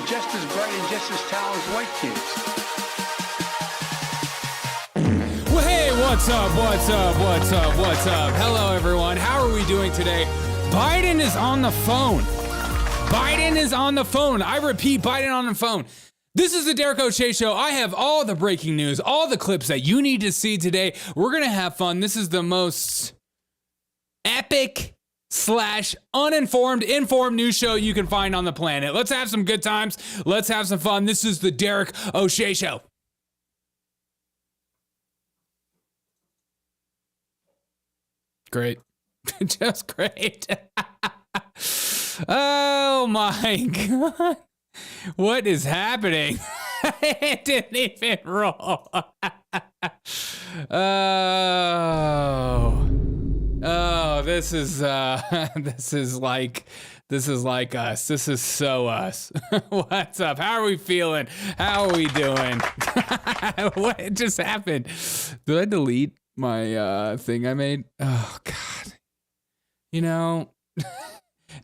just as bright and just as talented as white kids. Well, hey, what's up? Hello, everyone. How are we doing today? Biden is on the phone. I repeat, Biden on the phone. This is the Derek O'Shea Show. I have all the breaking news, all the clips that you need to see today. We're going to have fun. This is the most epic / uninformed, informed news show you can find on the planet. Let's have some good times. Let's have some fun. This is the Derek O'Shea Show. Great. Just great. Oh my God. What is happening? It didn't even roll. Oh, this is like us. This is so us. What's up? How are we feeling? How are we doing? What just happened? Did I delete my thing I made? Oh God. You know,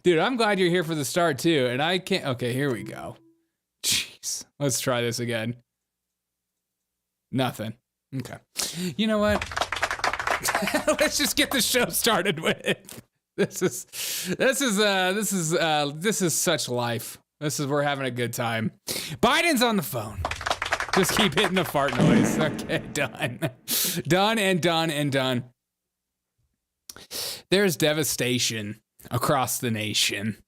dude, I'm glad you're here for the start too. And I can't. Okay, here we go. Jeez, let's try this again. Nothing. Okay. You know what? Let's just get the show started with. This is such life. We're having a good time. Biden's on the phone. Just keep hitting the fart noise. Okay, done. Done. There's devastation across the nation,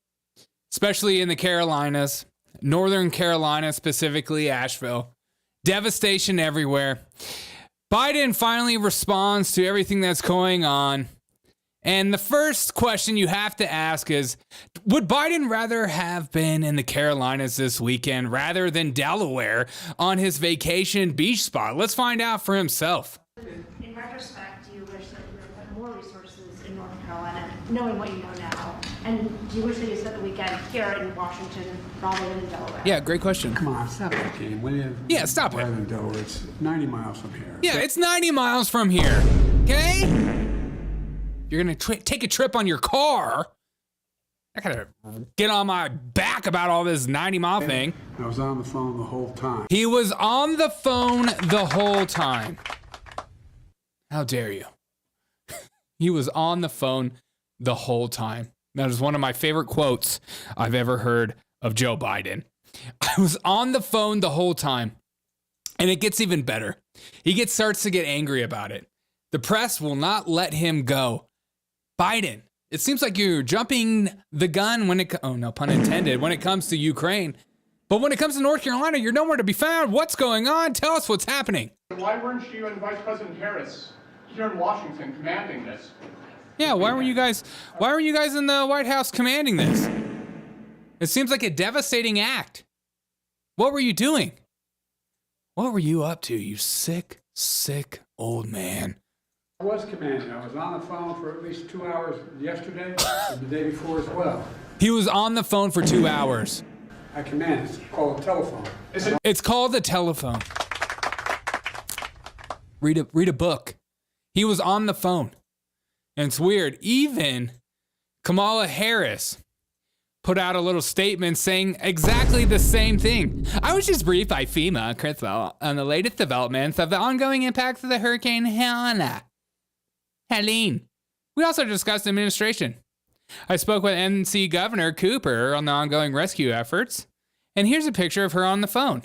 especially in the Carolinas, Northern Carolina, specifically Asheville. Devastation everywhere. Biden finally responds to everything that's going on. And the first question you have to ask is, would Biden rather have been in the Carolinas this weekend rather than Delaware on his vacation beach spot? Let's find out for himself. In retrospect, do you wish that you had more resources in North Carolina, knowing what you know now? And do you wish that you spent the weekend here in Washington rather than in Delaware? Yeah, great question. Come on, stop that game, will you? Yeah, stop it. Rather than Delaware, it's 90 miles from here. Yeah, it's 90 miles from here, okay? You're going to take a trip on your car. I got to get on my back about all this 90-mile thing. I was on the phone the whole time. He was on the phone the whole time. How dare you? He was on the phone the whole time. That is one of my favorite quotes I've ever heard of Joe Biden. I was on the phone the whole time. And it gets even better. He starts to get angry about it. The press will not let him go. Biden, it seems like you're jumping the gun oh no, pun intended, when it comes to Ukraine. But when it comes to North Carolina, you're nowhere to be found. What's going on? Tell us what's happening. Why weren't you and Vice President Harris here in Washington commanding this? Yeah, why were you guys in the White House commanding this? It seems like a devastating act. What were you doing? What were you up to, you sick old man? I was commanding. I was on the phone for at least 2 hours yesterday and the day before as well. He was on the phone for 2 hours. I command. It's called a telephone. It's called a telephone. Read a book. He was on the phone. And it's weird. Even Kamala Harris put out a little statement saying exactly the same thing. I was just briefed by FEMA, Criswell, on the latest developments of the ongoing impacts of the Hurricane Helene. We also discussed administration. I spoke with NC Governor Cooper on the ongoing rescue efforts. And here's a picture of her on the phone.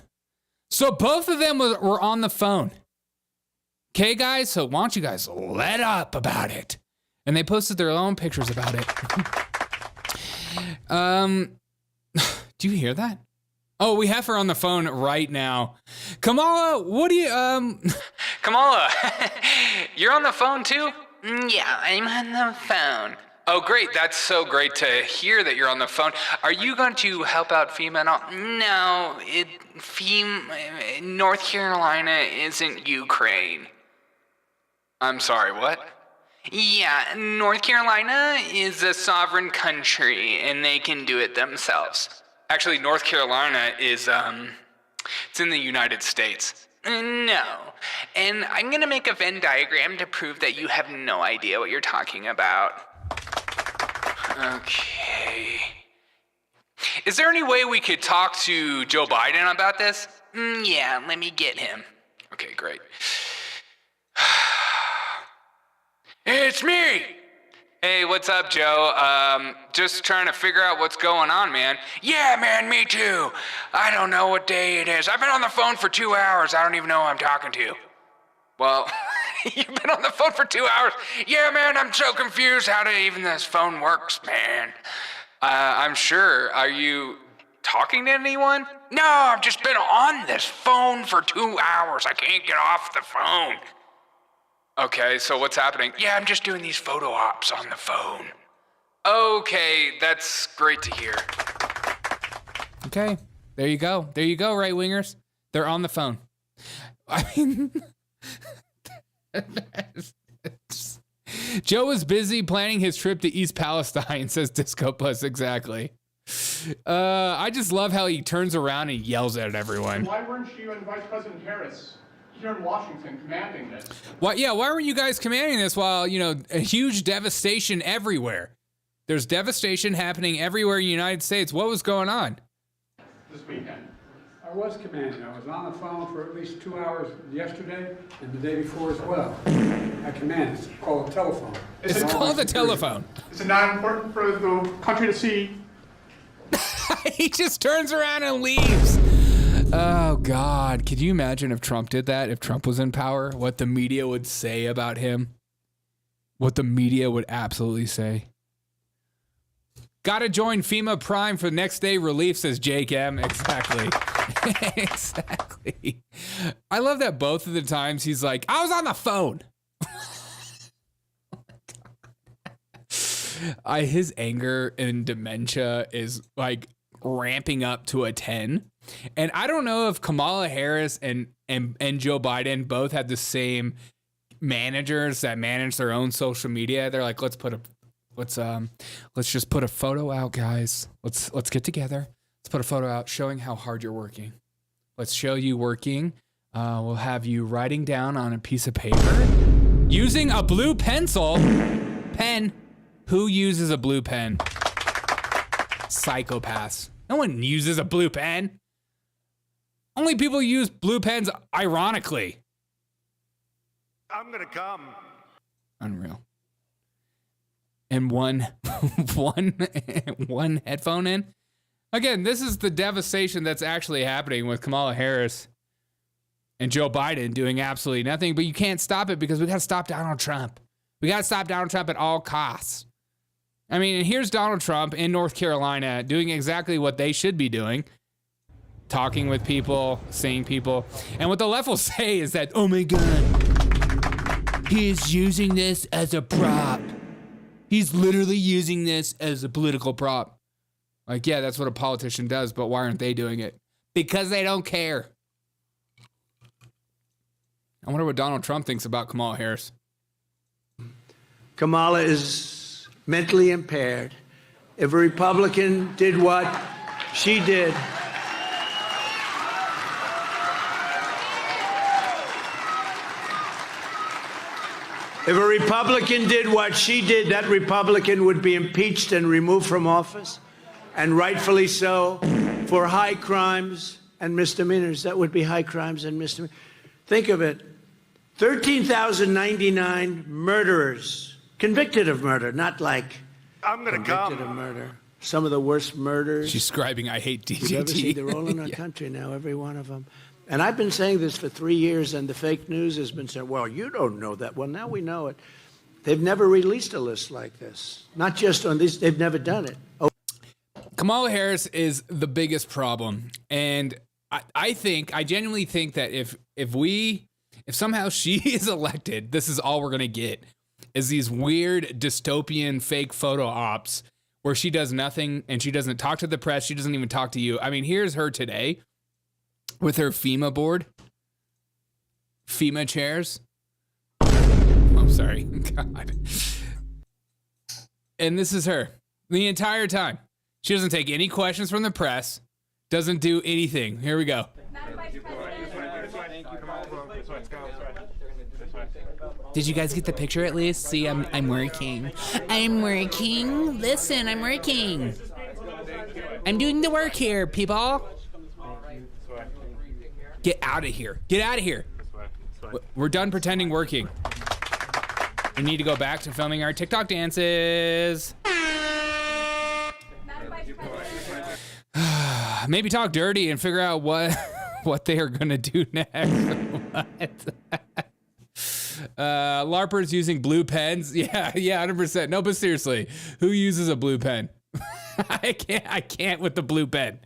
So both of them were on the phone. Okay, guys? So why don't you guys let up about it? And they posted their own pictures about it. Do you hear that? Oh, we have her on the phone right now. Kamala, what do you, Kamala, you're on the phone too? Yeah, I'm on the phone. Oh, great. That's so great to hear that you're on the phone. Are you going to help out FEMA and all? No, North Carolina isn't Ukraine. I'm sorry, what? Yeah, North Carolina is a sovereign country, and they can do it themselves. Actually, North Carolina is, it's in the United States. No, and I'm gonna make a Venn diagram to prove that you have no idea what you're talking about. Okay. Is there any way we could talk to Joe Biden about this? Yeah, let me get him. Okay, great. It's me! Hey, what's up, Joe? Just trying to figure out what's going on, man. Yeah, man, me too. I don't know what day it is. I've been on the phone for 2 hours. I don't even know who I'm talking to. Well, you've been on the phone for 2 hours? Yeah, man, I'm so confused how even this phone works, man. I'm sure. Are you talking to anyone? No, I've just been on this phone for 2 hours. I can't get off the phone. Okay, so what's happening? Yeah, I'm just doing these photo ops on the phone. Okay, that's great to hear. Okay, there you go. There you go, right wingers. They're on the phone. I mean, Joe was busy planning his trip to East Palestine, says Disco Plus, exactly. I just love how he turns around and yells at everyone. Why weren't you and Vice President Harris here in Washington commanding this? Why weren't you guys commanding this while, a huge devastation everywhere? There's devastation happening everywhere in the United States. What was going on? This weekend. I was commanding. I was on the phone for at least 2 hours yesterday and the day before as well. I command. It's called a telephone. It's called a telephone. Is it not important for the country to see? He just turns around and leaves. Oh, God. Could you imagine if Trump did that? If Trump was in power, what the media would say about him? What the media would absolutely say. Gotta join FEMA Prime for next day relief, says Jake M. Exactly. Exactly. I love that both of the times he's like, I was on the phone. His anger and dementia is like ramping up to a 10. And I don't know if Kamala Harris and Joe Biden both had the same managers that manage their own social media. They're like, let's just put a photo out, guys. Let's get together. Let's put a photo out showing how hard you're working. Let's show you working. We'll have you writing down on a piece of paper using a blue pen. Who uses a blue pen? Psychopaths. No one uses a blue pen. Only people use blue pens ironically. I'm gonna come. Unreal. And one headphone in. Again, this is the devastation that's actually happening with Kamala Harris and Joe Biden doing absolutely nothing, but you can't stop it because we got to stop Donald Trump. We got to stop Donald Trump at all costs. I mean, and here's Donald Trump in North Carolina doing exactly what they should be doing. Talking with people, seeing people. And what the left will say is that, oh my God, he's using this as a prop. He's literally using this as a political prop. Like, yeah, that's what a politician does, but why aren't they doing it? Because they don't care. I wonder what Donald Trump thinks about Kamala Harris. Kamala is mentally impaired. If a Republican did what she did, if a Republican did what she did, that Republican would be impeached and removed from office, and rightfully so, for high crimes and misdemeanors. That would be high crimes and misdemeanors. Think of it. 13,099 murderers convicted of murder, not like I'm gonna convicted of murder. Some of the worst murders She's scribing, I hate DJT. you've ever seen. They're all in our country now, every one of them. And I've been saying this for 3 years, and the fake news has been saying, well, you don't know that. Well, now we know it. They've never released a list like this. Not just on these, they've never done it. Oh. Kamala Harris is the biggest problem. And I genuinely think that if somehow she is elected, this is all we're going to get is these weird dystopian fake photo ops where she does nothing and she doesn't talk to the press. She doesn't even talk to you. I mean, here's her today with her FEMA board, FEMA chairs. I'm sorry. God. And this is her the entire time. She doesn't take any questions from the press, doesn't do anything. Here we go. Did you guys get the picture at least? See, I'm working. I'm working. Listen, I'm working. I'm doing the work here, people. Get out of here. Get out of here. We're done pretending working. We need to go back to filming our TikTok dances. Maybe talk dirty and figure out what they are gonna do next. LARPers using blue pens. Yeah, 100%. No, but seriously, who uses a blue pen? I can't with the blue pen.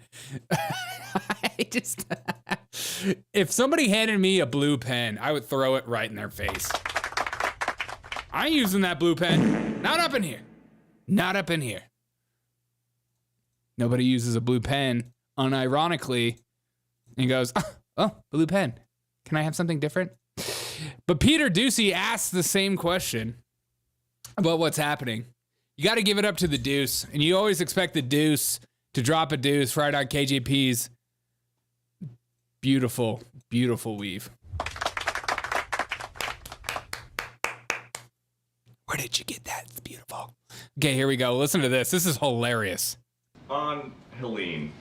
If somebody handed me a blue pen, I would throw it right in their face. I ain't using that blue pen. Not up in here. Not up in here. Nobody uses a blue pen unironically and goes, oh, blue pen. Can I have something different? But Peter Ducey asks the same question about what's happening. You got to give it up to the Deuce, and you always expect the Deuce to drop a deuce right on KJP's beautiful, beautiful weave. Where did you get that? It's beautiful. Okay, here we go. Listen to this. This is hilarious. On Helene,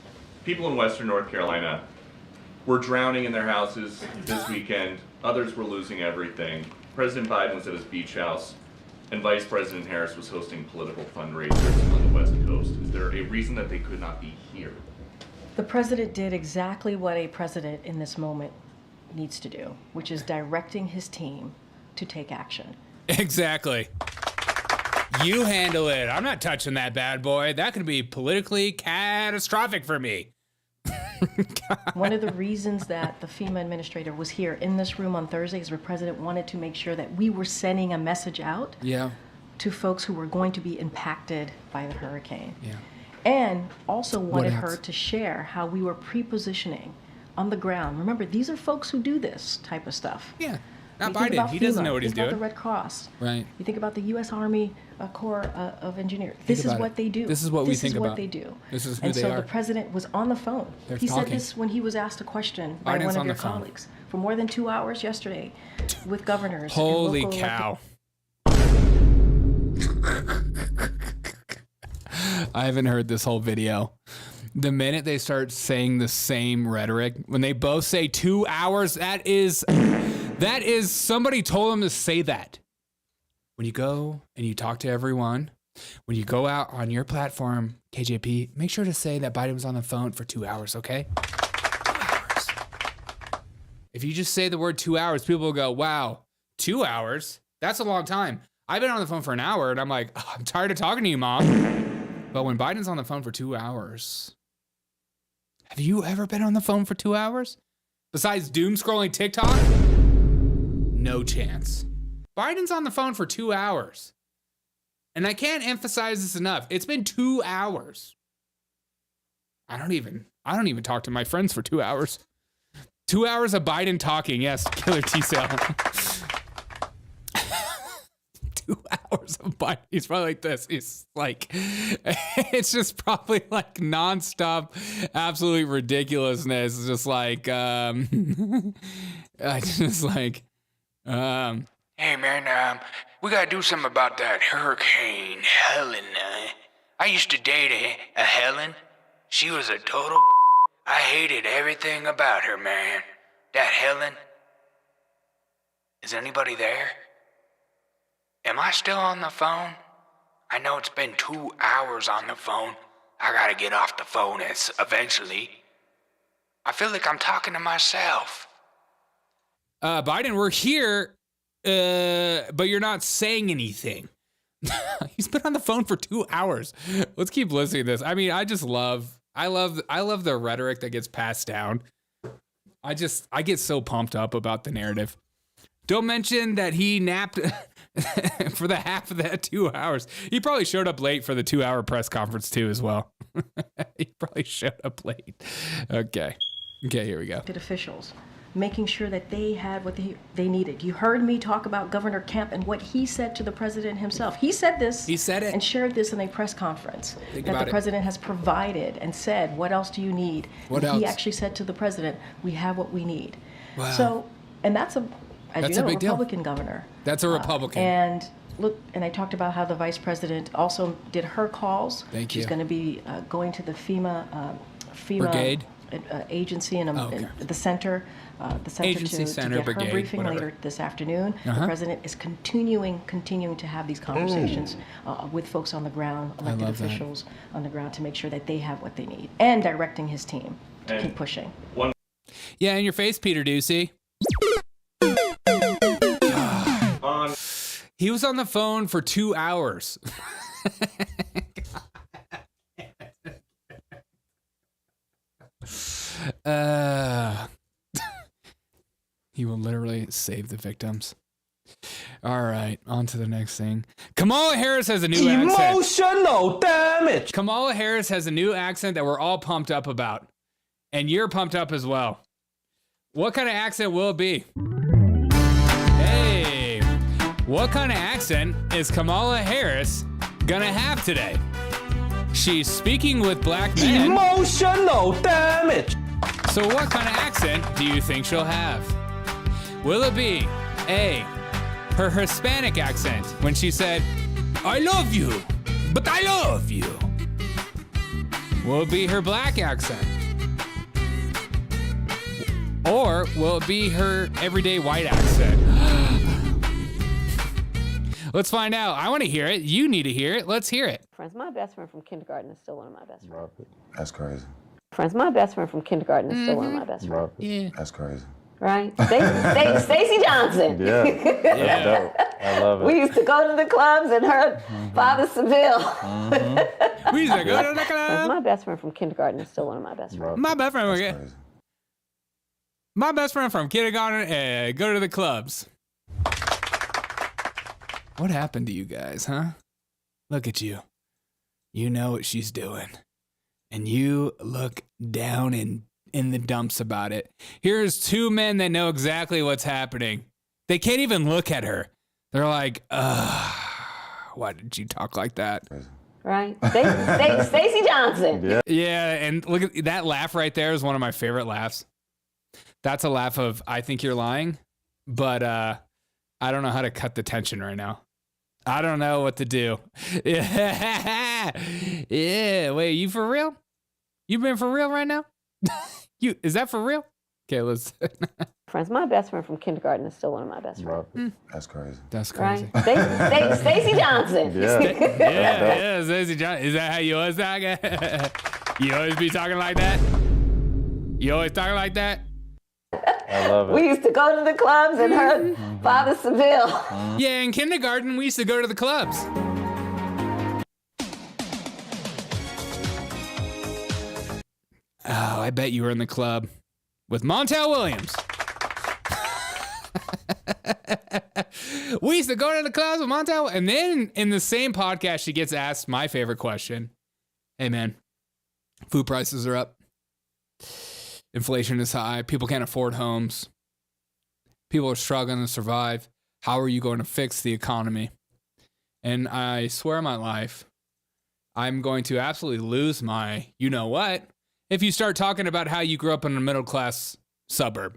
people in Western North Carolina were drowning in their houses this weekend. Others were losing everything. President Biden was at his beach house, and Vice President Harris was hosting political fundraisers on the West Coast. Is there a reason that they could not be here? The president did exactly what a president in this moment needs to do, which is directing his team to take action. Exactly. You handle it. I'm not touching that bad boy. That could be politically catastrophic for me. One of the reasons that the FEMA administrator was here in this room on Thursday is the president wanted to make sure that we were sending a message out to folks who were going to be impacted by the hurricane. Yeah. And also wanted her to share how we were pre-positioning on the ground. Remember, these are folks who do this type of stuff. Yeah. Not Biden. He doesn't know what he's doing. You think about the Red Cross. Right. You think about the U.S. Army Corps of Engineers. This is what they do. This is what we think about. This is what they do. This is who and they so are. the president was on the phone. They're he talking. said this when he was asked a question by one of your colleagues for more than 2 hours yesterday with governors. Holy and cow. I haven't heard this whole video. The minute they start saying the same rhetoric, when they both say 2 hours, that is somebody told them to say that. When you go and you talk to everyone, when you go out on your platform, KJP, make sure to say that Biden was on the phone for 2 hours, okay? 2 hours. If you just say the word 2 hours, people will go, wow, 2 hours? That's a long time. I've been on the phone for an hour, and I'm like, oh, I'm tired of talking to you, Mom. But when Biden's on the phone for 2 hours, have you ever been on the phone for 2 hours? Besides doom scrolling TikTok? No chance. Biden's on the phone for 2 hours. And I can't emphasize this enough. It's been 2 hours. I don't even talk to my friends for 2 hours. 2 hours of Biden talking. Yes, Killer T-Cell. 2 hours of Biden. He's probably like this. He's like, it's just probably like nonstop, absolute ridiculousness. It's just like, Hey man, we gotta do something about that Hurricane Helen. I used to date a Helen. She was a total. I hated everything about her, man. That Helen. Is anybody there? Am I still on the phone? I know it's been 2 hours on the phone. I gotta get off the phone eventually. I feel like I'm talking to myself. Biden, we're here, but you're not saying anything. He's been on the phone for 2 hours. Let's keep listening to this. I mean, I love the rhetoric that gets passed down. I get so pumped up about the narrative. Don't mention that he napped for the half of that 2 hours. He probably showed up late for the 2 hour press conference too as well. He probably showed up late. Okay, here we go. Officials, making sure that they had what they needed. You heard me talk about Governor Kemp and what he said to the president himself. He said this. He said it. And shared this in a press conference. Think that about the president has provided and said, what else do you need? What and else? He actually said to the president, we have what we need. Wow. So, and that's a That's a big deal. Republican governor. That's a Republican. And look, and I talked about how the vice president also did her calls. Thank you. She's going to be going to the FEMA Brigade? Agency and okay. the center. Agency to Center, get Brigade, her briefing whatever. later this afternoon. Uh-huh. The president is continuing to have these conversations with folks on the ground, elected love that. officials on the ground, to make sure that they have what they need, and directing his team to And keep pushing. Yeah, in your face, Peter Ducey. On He was on the phone for 2 hours. He will literally save the victims. All right, on to the next thing. Kamala Harris has a new accent. Emotional damage. Kamala Harris has a new accent that we're all pumped up about. And you're pumped up as well. What kind of accent will it be? Hey, what kind of accent is Kamala Harris gonna have today? She's speaking with black men. Emotional damage. So what kind of accent do you think she'll have? Will it be A, her Hispanic accent when she said, I love you, but I love you? Will it be her black accent? Or will it be her everyday white accent? Let's find out. I want to hear it. You need to hear it. Let's hear it. Friends, my best friend from kindergarten is still one of my best friends. That's crazy. Friends, my best friend from kindergarten is still one of my best friends. Yeah. That's crazy. Right? Stacey Johnson. Yeah. That's dope. I love it. We used to go to the clubs and her father Seville. We used to go to the Friends, club. my best friend from kindergarten is still one of my best friends. My best friend. That's Okay. crazy. My best friend from kindergarten, go to the clubs. What happened to you guys, huh? Look at you. You know what she's doing. And you look down in the dumps about it. Here's two men that know exactly what's happening. They can't even look at her. They're like, why did you talk like that? Right? Stacey Johnson. Yeah, and look at that laugh right there is one of my favorite laughs. That's a laugh of, I think you're lying, but I don't know how to cut the tension right now. I don't know what to do. Yeah, wait, you for real? You been for real right now? Is that for real? Okay, let's. Friends, my best friend from kindergarten is still one of my best friends. That's crazy. That's crazy. Right? Stacey Johnson. Yeah, Stacey Johnson. Is that how you always talk? You always be talking like that? You always talking like that? I love it. We used to go to the clubs and her father Seville. Yeah, in kindergarten, we used to go to the clubs. Oh, I bet you were in the club with Montel Williams. We used to go to the clubs with Montel. And then in the same podcast, she gets asked my favorite question. Hey, man, food prices are up. Inflation is high. People can't afford homes. People are struggling to survive. How are you going to fix the economy? And I swear on my life, I'm going to absolutely lose my you-know-what if you start talking about how you grew up in a middle-class suburb.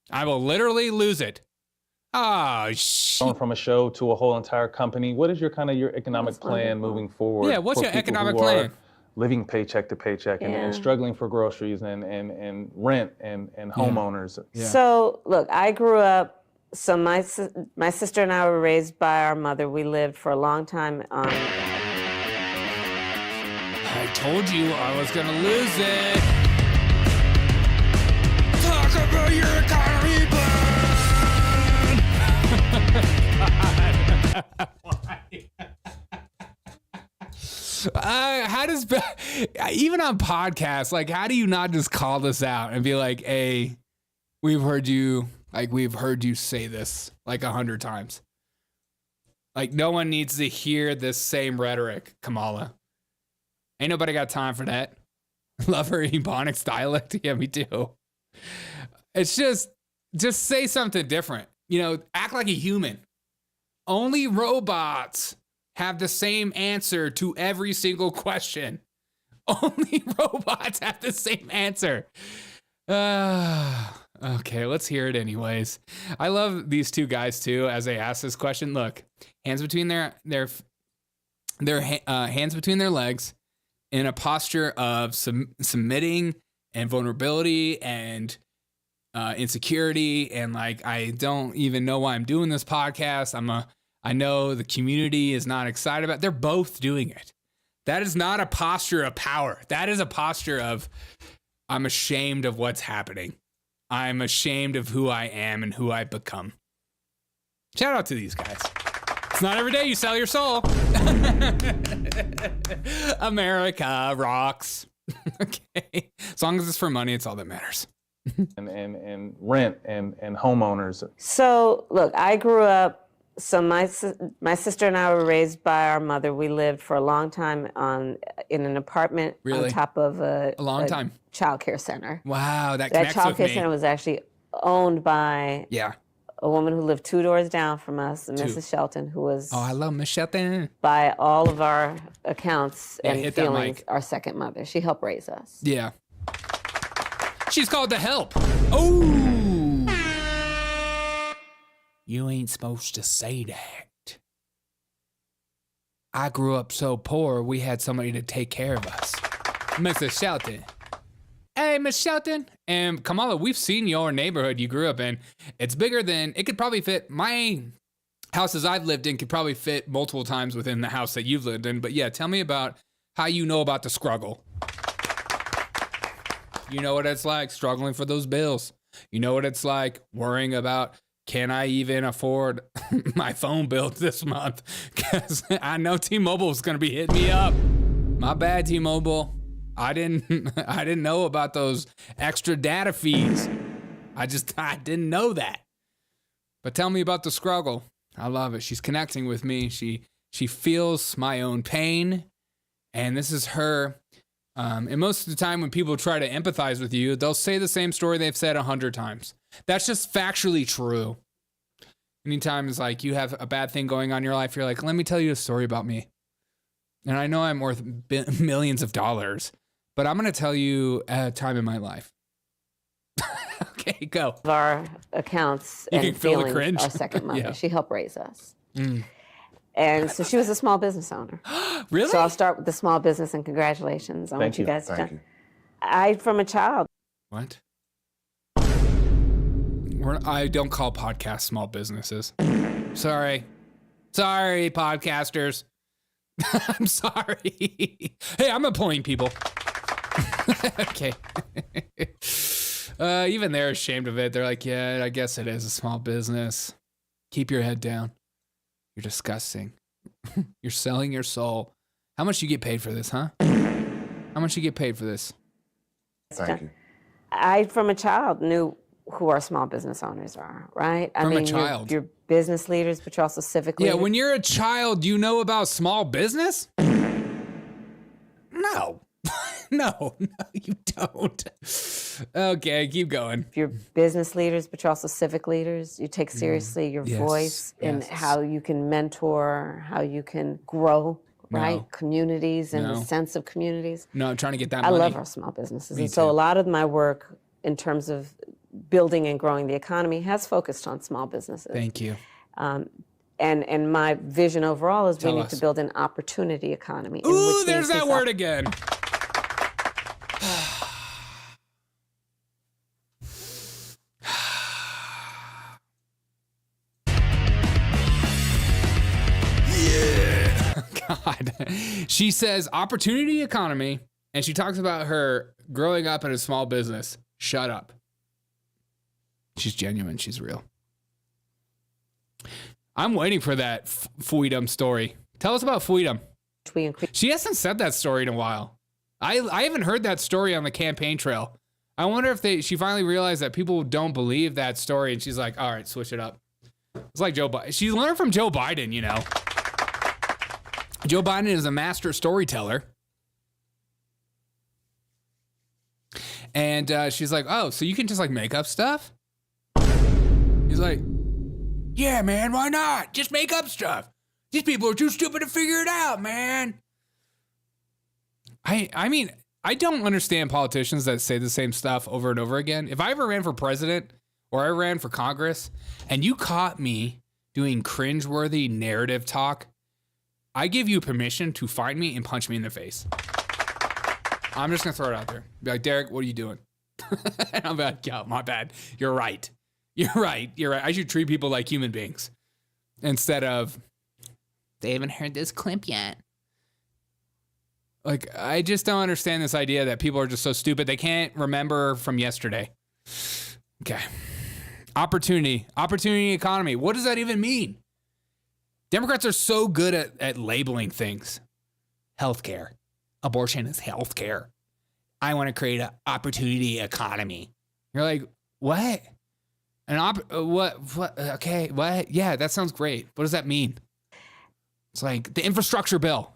I will literally lose it. Oh, Going from a show to a whole entire company. What is your economic plan moving forward? Yeah, what's for your people economic who are plan? Living paycheck to paycheck and struggling for groceries and rent and homeowners. Yeah. So, look, I grew up, so my sister and I were raised by our mother. We lived for a long time on... I told you I was going to lose it. Talk about your economy plan. How does, even on podcasts, like, how do you not just call this out and be like, hey, we've heard you say this like 100 times. Like, no one needs to hear this same rhetoric, Kamala. Ain't nobody got time for that. Love her Ebonics dialect. Yeah, me too. It's just say something different. You know, act like a human. Only robots have the same answer to every single question. Only robots have the same answer. All Okay, let's hear it anyways. I love these two guys too as they ask this question. Look, hands between their hands between their legs in a posture of submitting and vulnerability and insecurity, and like, I don't even know why I'm doing this podcast. I know the community is not excited about it. They're both doing it. That is not a posture of power. That is a posture of, I'm ashamed of what's happening. I'm ashamed of who I am and who I've become. Shout out to these guys. It's not every day you sell your soul. America rocks. Okay. As long as it's for money, it's all that matters. and rent and homeowners. So, look, I grew up, so my sister and I were raised by our mother. We lived for a long time in an apartment on top of a long time child care center. Wow, that child care center was actually owned by a woman who lived 2 doors down from us, Mrs. Shelton, who was I love Miss Shelton. By all of our accounts and feelings, our second mother. She helped raise us. Yeah. She's called to help. Oh. You ain't supposed to say that. I grew up so poor, we had somebody to take care of us. Mrs. Shelton. Hey, Miss Shelton. And Kamala, we've seen your neighborhood you grew up in. It's bigger than, it could probably fit, my houses I've lived in could probably fit multiple times within the house that you've lived in. But yeah, tell me about how you know about the struggle. You know what it's like struggling for those bills. You know what it's like worrying about, can I even afford my phone bill this month? Because I know T-Mobile is going to be hitting me up. My bad, T-Mobile. I didn't know about those extra data fees. I didn't know that. But tell me about the struggle. I love it. She's connecting with me. She feels my own pain. And this is her. And most of the time when people try to empathize with you, they'll say the same story they've said 100 times. That's just factually true. Anytime it's like you have a bad thing going on in your life, you're like, let me tell you a story about me. And I know I'm worth millions of dollars, but I'm going to tell you a time in my life. Okay, go. Our accounts you and can feel feelings, the cringe. our second mother. Yeah. She helped raise us. Mm. And so she was a small business owner. Really? So I'll start with the small business and congratulations on what you guys have done. From a child. What? I don't call podcasts small businesses. Sorry, podcasters. I'm sorry. Hey, I'm employing people. Okay. Even they're ashamed of it. They're like, yeah, I guess it is a small business. Keep your head down. You're disgusting. You're selling your soul. How much you get paid for this, huh? How much you get paid for this? Thank you. I, from a child, knew who our small business owners are, right? From a child. You're business leaders, but you're also civic leaders. Yeah, when you're a child, you know about small business? No. No, you don't. Okay, keep going. You're business leaders, but you're also civic leaders. You take seriously your voice and how you can mentor, how you can grow, right? Communities and the sense of communities. No, I'm trying to get that I money. love our small businesses. And so a lot of my work in terms of building and growing the economy has focused on small businesses. Thank you. And my vision overall is we need to build an opportunity economy. Ooh, there's that word again. God. She says opportunity economy, and she talks about her growing up in a small business. Shut up. She's genuine. She's real. I'm waiting for that Freedom story. Tell us about Freedom. She hasn't said that story in a while. I haven't heard that story on the campaign trail. I wonder if she finally realized that people don't believe that story, and she's like, all right, switch it up. It's like Joe Biden. She learned from Joe Biden, you know. Joe Biden is a master storyteller. And she's like, oh, so you can just like make up stuff? He's like, yeah, man, why not? Just make up stuff. These people are too stupid to figure it out, man. I mean, I don't understand politicians that say the same stuff over and over again. If I ever ran for president or I ran for Congress and you caught me doing cringeworthy narrative talk, I give you permission to find me and punch me in the face. I'm just gonna throw it out there. Be like, Derek, what are you doing? And I'm like, yo, my bad. You're right. You're right. I should treat people like human beings instead of, they haven't heard this clip yet. Like, I just don't understand this idea that people are just so stupid. They can't remember from yesterday. Okay. Opportunity economy. What does that even mean? Democrats are so good at labeling things. Healthcare. Abortion is healthcare. I want to create an opportunity economy. You're like, what? What? Okay, what? Yeah, that sounds great. What does that mean? It's like the infrastructure bill.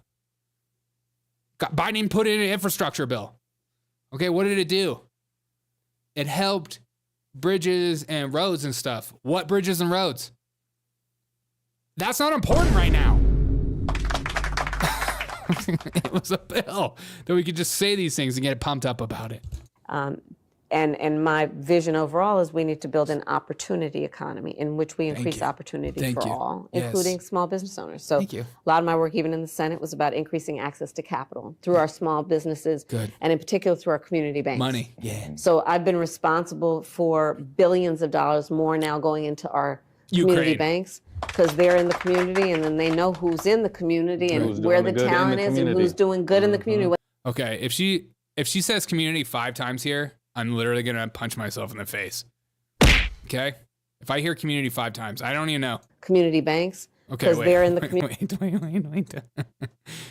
Biden put in an infrastructure bill. Okay, what did it do? It helped bridges and roads and stuff. What bridges and roads? That's not important right now. It was a bill that we could just say these things and get pumped up about it. And my vision overall is we need to build an opportunity economy in which we increase opportunity for all, including small business owners. So a lot of my work, even in the Senate, was about increasing access to capital through our small businesses, and in particular through our community banks. Money, yeah. So I've been responsible for billions of dollars more now going into our community banks, because they're in the community, and then they know who's in the community and where the talent is and who's doing good in the community. Okay, if she says community 5 times here, I'm literally gonna punch myself in the face. Okay? If I hear community 5 times, I don't even know. Community banks, because they're in the community. Wait.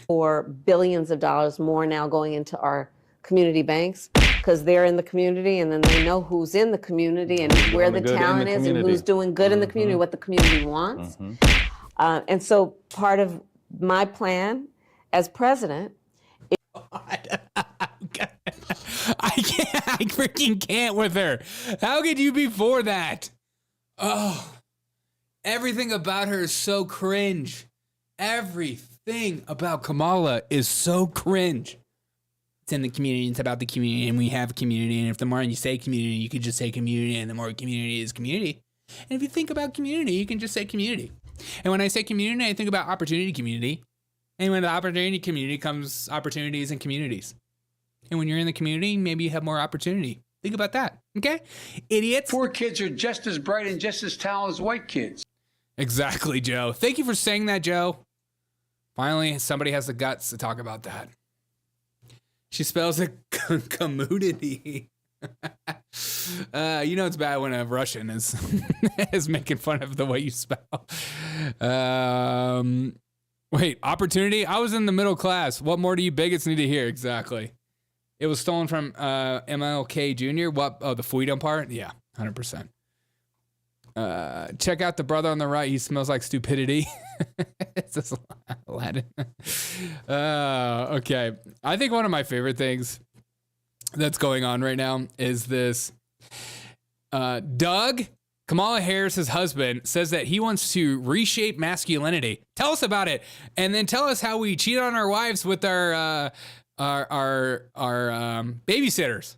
For billions of dollars more now going into our community banks, because they're in the community, and then they know who's in the community and where the talent is and who's doing good in the community, what the community wants. And so part of my plan as president I freaking can't with her. How could you be for that? Oh, everything about her is so cringe. Everything about Kamala is so cringe. It's in the community, it's about the community, and we have a community, and if the more you say community, you could just say community, and the more community is community. And if you think about community, you can just say community. And when I say community, I think about opportunity community. And when the opportunity community comes opportunities and communities. And when you're in the community, maybe you have more opportunity. Think about that, okay? Idiots. Poor kids are just as bright and just as talented as white kids. Exactly, Joe. Thank you for saying that, Joe. Finally, somebody has the guts to talk about that. She spells it community. You know it's bad when a Russian is is making fun of the way you spell. Wait, opportunity? I was in the middle class. What more do you bigots need to hear? Exactly. It was stolen from MLK Jr. What? Oh, the freedom part? Yeah, 100%. Check out the brother on the right. He smells like stupidity. It's just Latin. Okay. I think one of my favorite things that's going on right now is this. Doug, Kamala Harris's husband, says that he wants to reshape masculinity. Tell us about it. And then tell us how we cheat on our wives with our babysitters.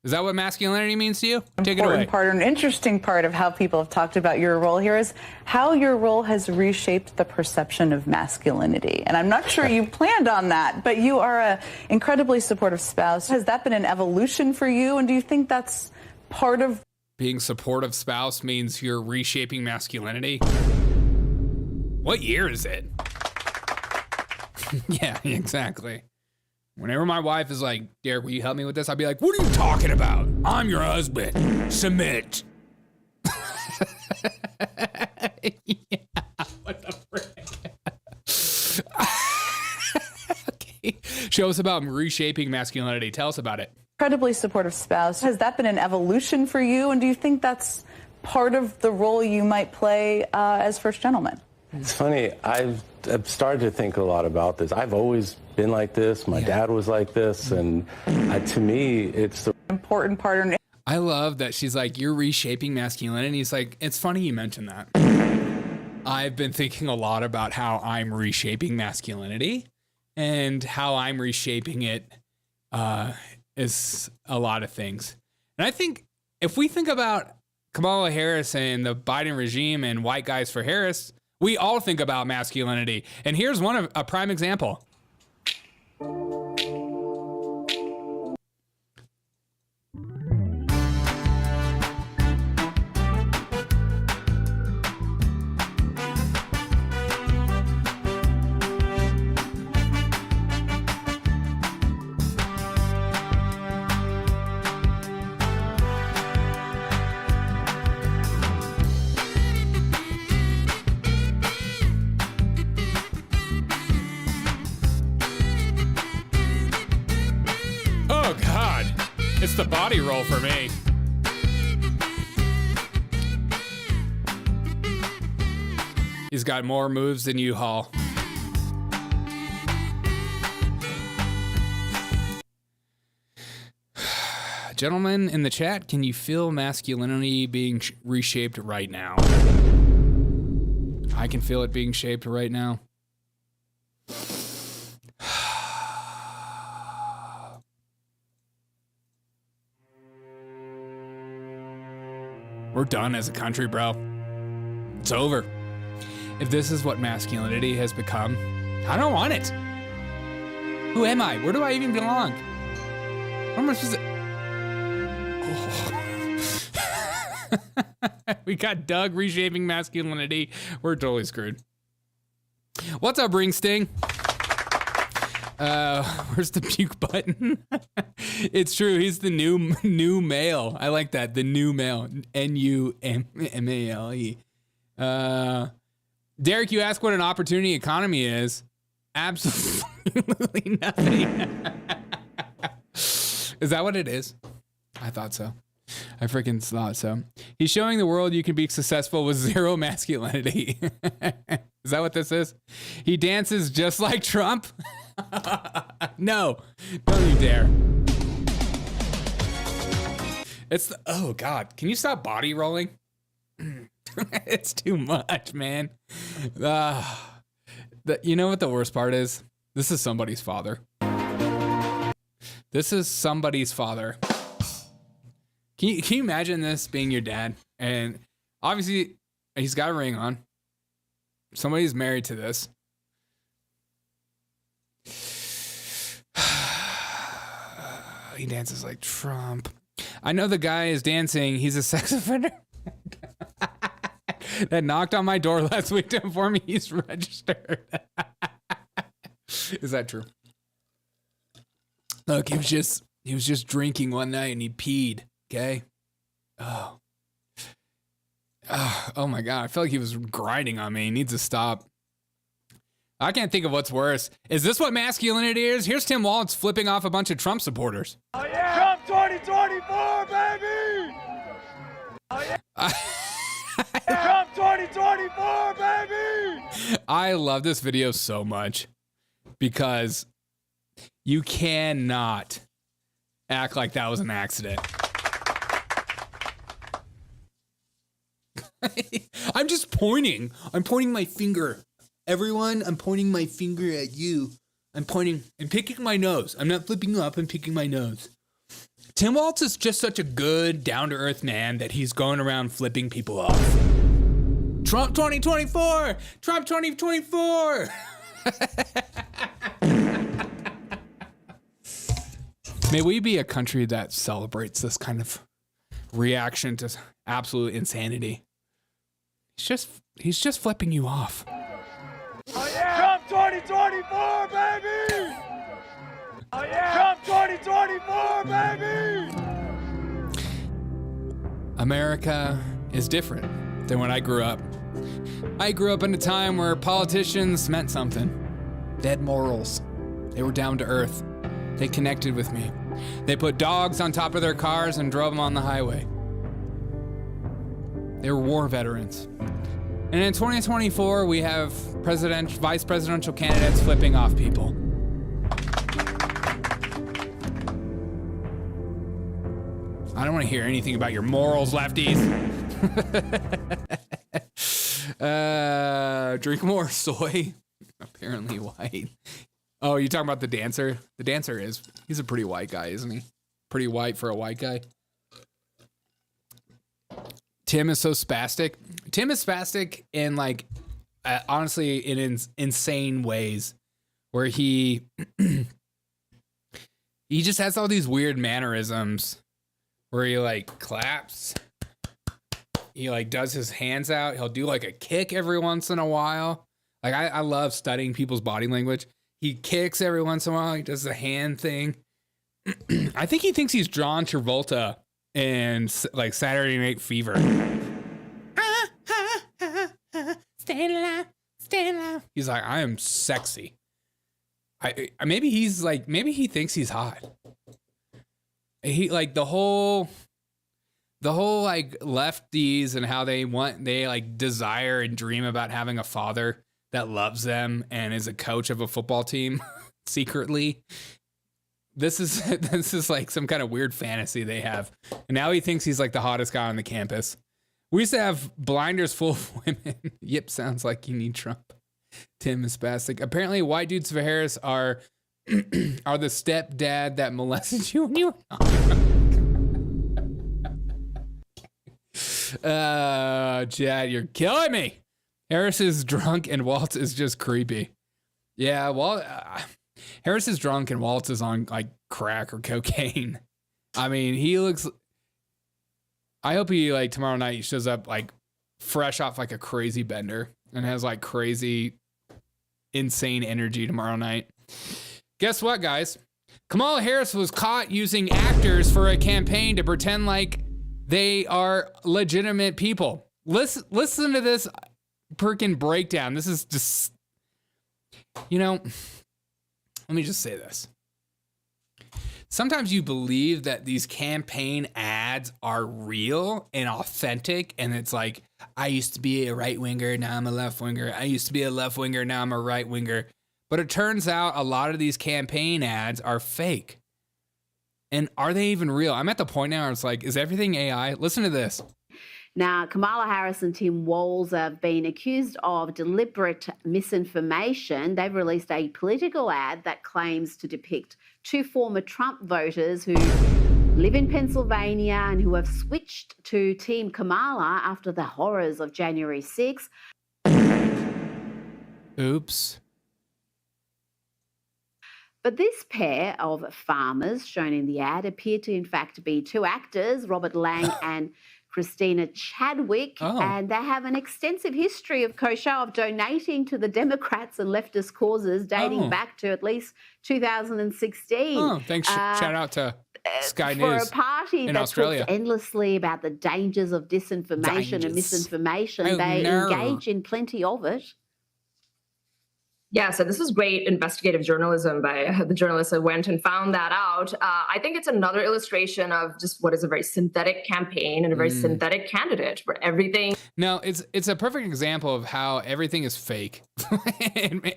Is that what masculinity means to you? Take it away. An interesting part of how people have talked about your role here is how your role has reshaped the perception of masculinity. And I'm not sure you planned on that, but you are an incredibly supportive spouse. Has that been an evolution for you? And do you think that's part of being supportive spouse means you're reshaping masculinity? What year is it? Yeah, exactly. Whenever my wife is like, Derek, will you help me with this? I'll be like, what are you talking about? I'm your husband. Submit. Yeah, what the frick? Okay. Show us about reshaping masculinity. Tell us about it. Incredibly supportive spouse. Has that been an evolution for you? And do you think that's part of the role you might play as first gentleman? It's funny. I've started to think a lot about this. I've always been like this. My dad was like this. And to me, it's the important part. I love that she's like, you're reshaping masculinity. It's like, it's funny you mentioned that. I've been thinking a lot about how I'm reshaping masculinity and how I'm reshaping it is a lot of things. And I think if we think about Kamala Harris and the Biden regime and white guys for Harris, we all think about masculinity. And here's a prime example. It's the body roll for me. He's got more moves than U-Haul. Gentlemen in the chat, can you feel masculinity being reshaped right now? I can feel it being shaped right now. We're done as a country, bro. It's over. If this is what masculinity has become, I don't want it. Who am I? Where do I even belong? What am I supposed to... Oh. We got Doug reshaping masculinity. We're totally screwed. What's up, Ring Sting? Where's the puke button? It's true. He's the new male. I like that. The new male. N-U-M-A-L-E. Derek, you ask what an opportunity economy is. Absolutely nothing. Is that what it is? I thought so. I freaking thought so. He's showing the world you can be successful with zero masculinity. Is that what this is? He dances just like Trump? No, don't you dare. It's the, oh God, can you stop body rolling? It's too much, man. You know what the worst part is? This is somebody's father. This is somebody's father. Can you imagine this being your dad? And obviously he's got a ring on. Somebody's married to this. He dances like Trump. I know the guy is dancing. He's a sex offender that knocked on my door last week to inform me he's registered. Is that true? Look, he was just drinking one night and he peed. Okay. Oh my God. I felt like he was grinding on me. He needs to stop. I can't think of what's worse. Is this what masculinity is? Here's Tim Walz flipping off a bunch of Trump supporters. Oh yeah! Trump 2024, baby! Oh yeah! Trump 2024, baby! I love this video so much because you cannot act like that was an accident. I'm just pointing. I'm pointing my finger. Everyone, I'm pointing my finger at you. I'm pointing and picking my nose. I'm not flipping you up. I'm picking my nose. Tim Walz is just such a good, down-to-earth man that he's going around flipping people off. Trump 2024! Trump 2024! May we be a country that celebrates this kind of reaction to absolute insanity. He's just flipping you off. Oh yeah! Trump 2024, baby! Oh yeah! Trump 2024, baby! America is different than when I grew up. I grew up in a time where politicians meant something. They had morals. They were down to earth. They connected with me. They put dogs on top of their cars and drove them on the highway. They were war veterans. And in 2024, we have vice presidential candidates flipping off people. I don't want to hear anything about your morals, lefties. Drink more soy. Apparently white. Oh, you talking about the dancer? The dancer he's a pretty white guy, isn't he? Pretty white for a white guy. Tim is so spastic. Tim is spastic in like, honestly, in insane ways, where he just has all these weird mannerisms, where he like claps. He like does his hands out. He'll do like a kick every once in a while. Like I love studying people's body language. He kicks every once in a while. He does the hand thing. I think he thinks he's John Travolta in like Saturday Night Fever. Stay alive, stay alive. He's like, I am sexy. Maybe he thinks he's hot. He like the whole like lefties and how they like desire and dream about having a father that loves them and is a coach of a football team secretly. This is like some kind of weird fantasy they have. And now he thinks he's like the hottest guy on the campus. We used to have blinders full of women. Yep, sounds like you need Trump. Tim is spastic. Apparently white dudes for Harris are the stepdad that molested you when you were Chad, you're killing me. Harris is drunk and Waltz is just creepy. Yeah, Harris is drunk and Waltz is on like crack or cocaine. I mean, he looks. I hope he like tomorrow night he shows up like fresh off like a crazy bender and has like crazy, insane energy tomorrow night. Guess what, guys? Kamala Harris was caught using actors for a campaign to pretend like they are legitimate people. Listen to this freaking breakdown. This is just, let me just say this. Sometimes you believe that these campaign ads are real and authentic, and it's like, I used to be a right winger, now I'm a left winger. I used to be a left winger, now I'm a right winger. But it turns out a lot of these campaign ads are fake. And are they even real? I'm at the point now where it's like, is everything AI? Listen to this. Now, Kamala Harris and Tim Walz have been accused of deliberate misinformation. They've released a political ad that claims to depict two former Trump voters who live in Pennsylvania and who have switched to Team Kamala after the horrors of January 6th. Oops. But this pair of farmers shown in the ad appear to, in fact, be two actors, Robert Lang and Christina Chadwick, and they have an extensive history of donating to the Democrats and leftist causes dating back to at least 2016. Oh, thanks. Shout out to Sky News for a party in that Australia. talks endlessly about the dangers of disinformation and misinformation. They engage in plenty of it. Yeah, so this is great investigative journalism by the journalists that went and found that out. I think it's another illustration of just what is a very synthetic campaign and a very synthetic candidate where everything. No, it's a perfect example of how everything is fake.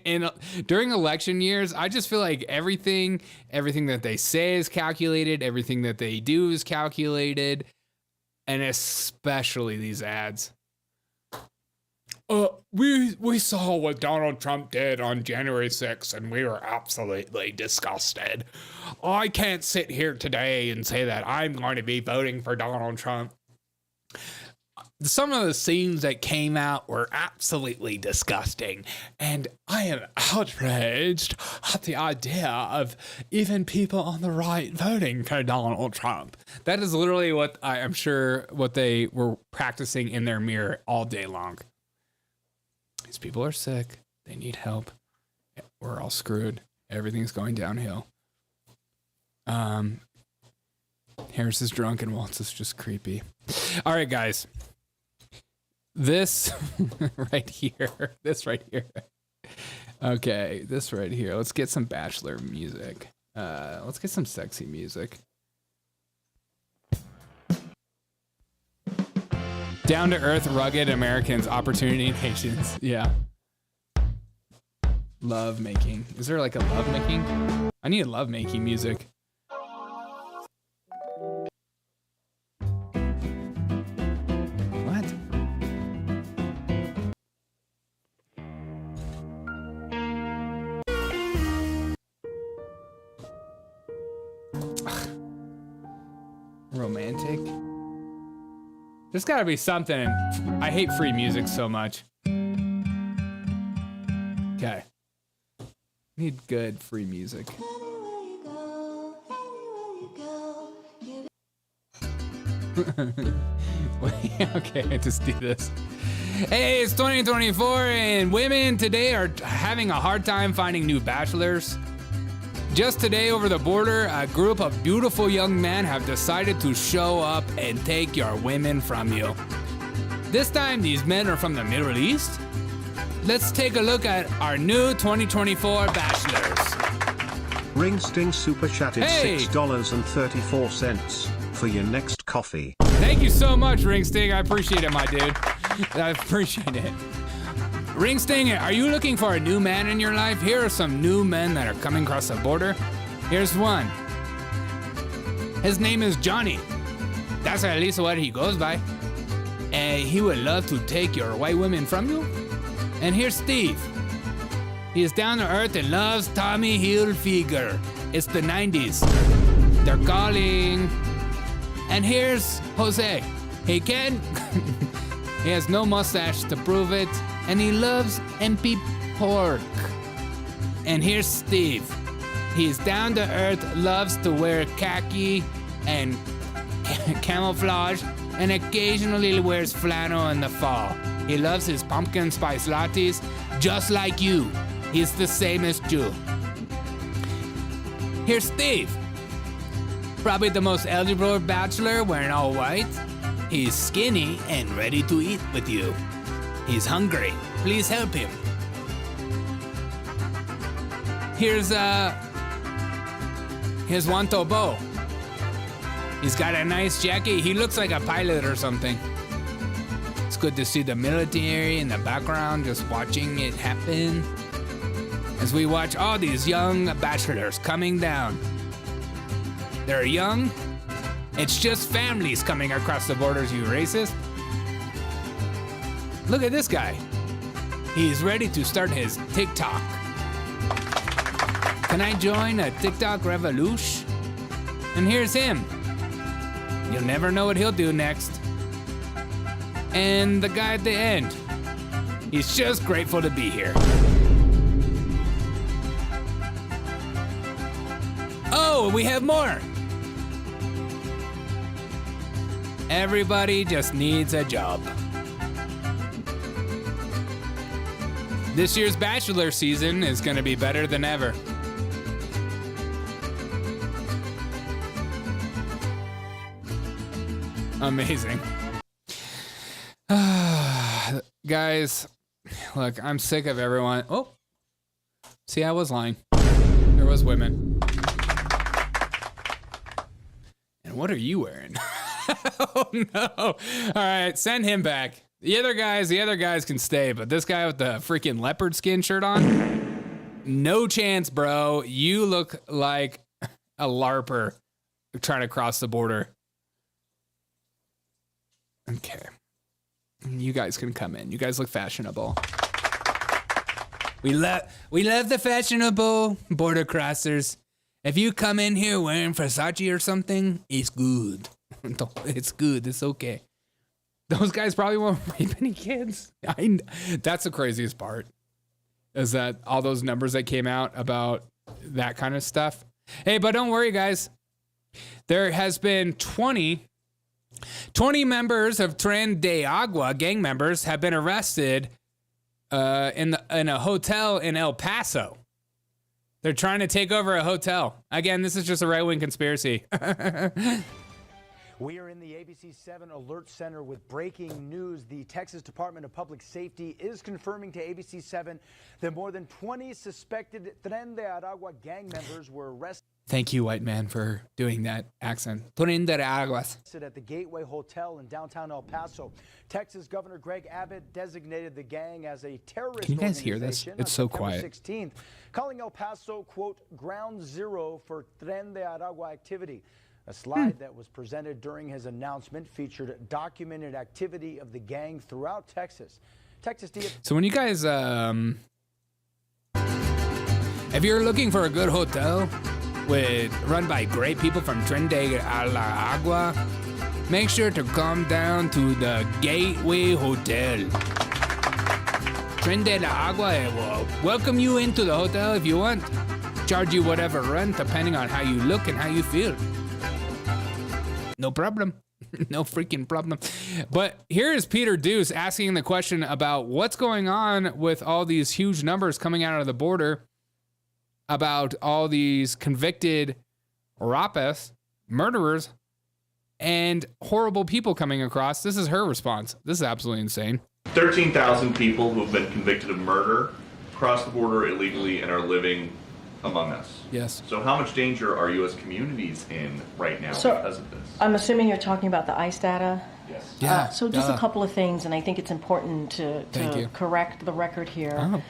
and during election years, I just feel like everything that they say is calculated, everything that they do is calculated, and especially these ads. We saw what Donald Trump did on January 6th, and we were absolutely disgusted. I can't sit here today and say that I'm going to be voting for Donald Trump. Some of the scenes that came out were absolutely disgusting, and I am outraged at the idea of even people on the right voting for Donald Trump. That is literally what I'm sure what they were practicing in their mirror all day long. These people are sick. They need help. We're all screwed. Everything's going downhill. Harris is drunk and Waltz is just creepy. All right, guys. This right here. Okay, this right here. Let's get some Bachelor music. Let's get some sexy music. Down to earth, rugged Americans, opportunity nations. Yeah. Love making. Is there like a love making? I need love making music. What? Romantic. There's gotta be something. I hate free music so much. Okay. Need good free music. Okay, just do this. Hey, it's 2024 and women today are having a hard time finding new bachelors. Just today over the border, a group of beautiful young men have decided to show up and take your women from you. This time, these men are from the Middle East. Let's take a look at our new 2024 bachelors. Ring Sting Super Chatted Hey! $6.34 for your next coffee. Thank you so much, Ring Sting. I appreciate it, my dude. I appreciate it. Ring Sting, are you looking for a new man in your life? Here are some new men that are coming across the border. Here's one. His name is Johnny. That's at least what he goes by. And he would love to take your white women from you. And here's Steve. He is down to earth and loves Tommy Hilfiger. It's the 90s. They're calling. And here's Jose. He he has no mustache to prove it. And he loves MP pork. And here's Steve. He's down to earth, loves to wear khaki and camouflage, and occasionally wears flannel in the fall. He loves his pumpkin spice lattes, just like you. He's the same as you. Here's Steve. Probably the most eligible bachelor, wearing all white. He's skinny and ready to eat with you. He's hungry. Please help him. Here's Juan Tobo. He's got a nice jacket. He looks like a pilot or something. It's good to see the military in the background, just watching it happen. As we watch all these young bachelors coming down. They're young. It's just families coming across the borders, you racist. Look at this guy. He's ready to start his TikTok. Can I join a TikTok revolution? And here's him. You'll never know what he'll do next. And the guy at the end. He's just grateful to be here. Oh, we have more. Everybody just needs a job. This year's Bachelor season is going to be better than ever. Amazing. Guys, look, I'm sick of everyone. Oh, see, I was lying. There was women. And what are you wearing? Oh, no. All right, send him back. The other guys can stay, but this guy with the freaking leopard skin shirt on, no chance, bro. You look like a LARPer trying to cross the border. Okay. You guys can come in. You guys look fashionable. We love the fashionable border crossers. If you come in here wearing Versace or something, it's good. It's good. It's okay. Those guys probably won't rape any kids. That's the craziest part, is that all those numbers that came out about that kind of stuff. Hey, but don't worry, guys. There has been 20 members of Tren de Agua, gang members, have been arrested in a hotel in El Paso. They're trying to take over a hotel. Again, this is just a right-wing conspiracy. We are in the ABC 7 Alert Center with breaking news. The Texas Department of Public Safety is confirming to ABC 7 that more than 20 suspected Tren de Aragua gang members were arrested. Thank you, white man, for doing that accent. Tren de Aguas. At the Gateway Hotel in downtown El Paso. Texas Governor Greg Abbott designated the gang as a terrorist Can you guys hear this? It's so quiet. 16th, calling El Paso, quote, ground zero for Tren de Aragua activity. A slide that was presented during his announcement featured documented activity of the gang throughout Texas. So when you guys, if you're looking for a good hotel, run by great people from Tren de la Agua, make sure to come down to the Gateway Hotel. Tren de la Agua will welcome you into the hotel if you want. Charge you whatever rent depending on how you look and how you feel. No problem. No freaking problem. But here is Peter Deuce asking the question about what's going on with all these huge numbers coming out of the border, about all these convicted rapists, murderers, and horrible people coming across. This is her response. This is absolutely insane. 13,000 people who have been convicted of murder crossed the border illegally and are living among us. Yes. So how much danger are U.S. communities in right now because of this? I'm assuming you're talking about the ICE data. Yes. Yeah. So just a couple of things, and I think it's important to correct the record here.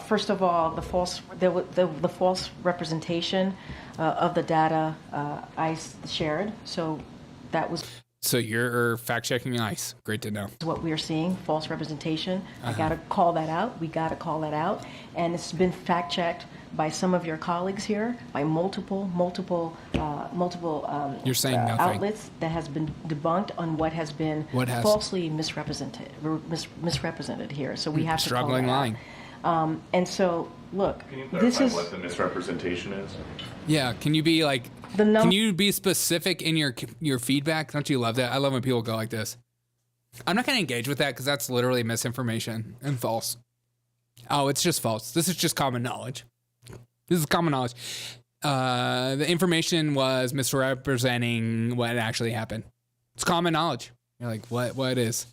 First of all, the false representation of the data ICE shared. So that was. So you're fact-checking ICE. Great to know. What we are seeing, false representation. I got to call that out. We got to call that out. And it's been fact-checked by some of your colleagues here, by multiple You're saying nothing. outlets that has been debunked on what has been falsely misrepresented here. So we have to call that lying. And so, look, Can you clarify what the misrepresentation is? Yeah, can you be like, can you be specific in your feedback? Don't you love that? I love when people go like this. I'm not going to engage with that because that's literally misinformation and false. Oh, it's just false. This is just common knowledge. This is common knowledge. The information was misrepresenting what actually happened. It's common knowledge. You're like, what is?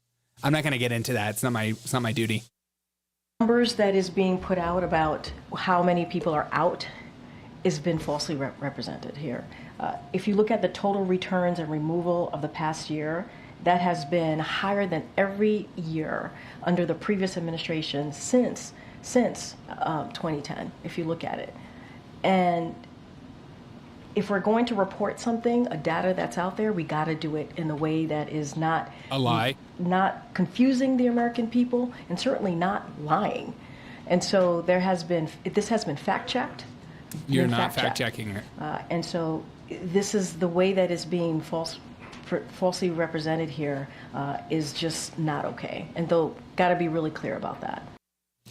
I'm not going to get into that. It's not my duty. Numbers that is being put out about how many people are out has been falsely represented here. If you look at the total returns and removal of the past year, that has been higher than every year under the previous administration since 2010, if you look at it. And if we're going to report something, a data that's out there, we got to do it in a way that is not a lie, not confusing the American people, and certainly not lying. And so this has been fact-checked. You're not fact-checking it. And so this is the way that is being falsely represented here is just not okay. And though, got to be really clear about that.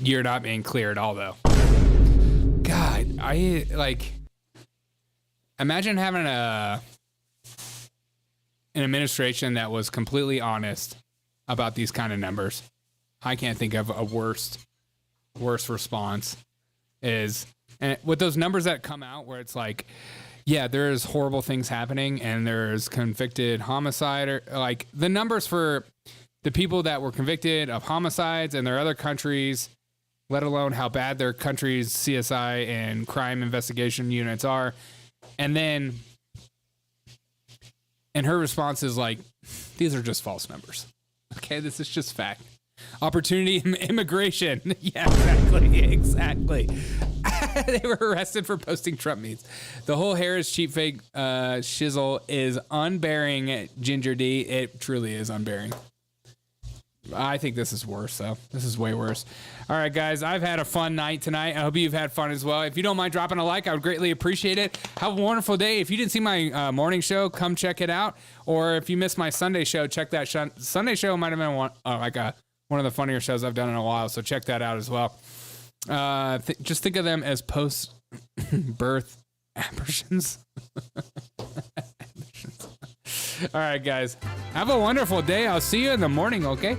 You're not being clear at all, though. God, imagine having an administration that was completely honest about these kind of numbers. I can't think of a worse response is, and with those numbers that come out where it's like, yeah, there's horrible things happening and there's convicted homicide, or like the numbers for the people that were convicted of homicides in their other countries, let alone how bad their country's CSI and crime investigation units are. And then, and her response is like, these are just false numbers. Okay, this is just fact. Opportunity immigration. Yeah, exactly. They were arrested for posting Trump memes. The whole Harris cheap fake shizzle is unbearing, Ginger D. It truly is unbearing. I think this is worse, though. This is way worse. All right, guys, I've had a fun night tonight. I hope you've had fun as well. If you don't mind dropping a like, I would greatly appreciate it. Have a wonderful day. If you didn't see my morning show, come check it out. Or if you missed my Sunday show, check that Sunday show. Might have been one of the funnier shows I've done in a while, so check that out as well. Just think of them as post-birth apparitions. All right, guys. Have a wonderful day. I'll see you in the morning, okay?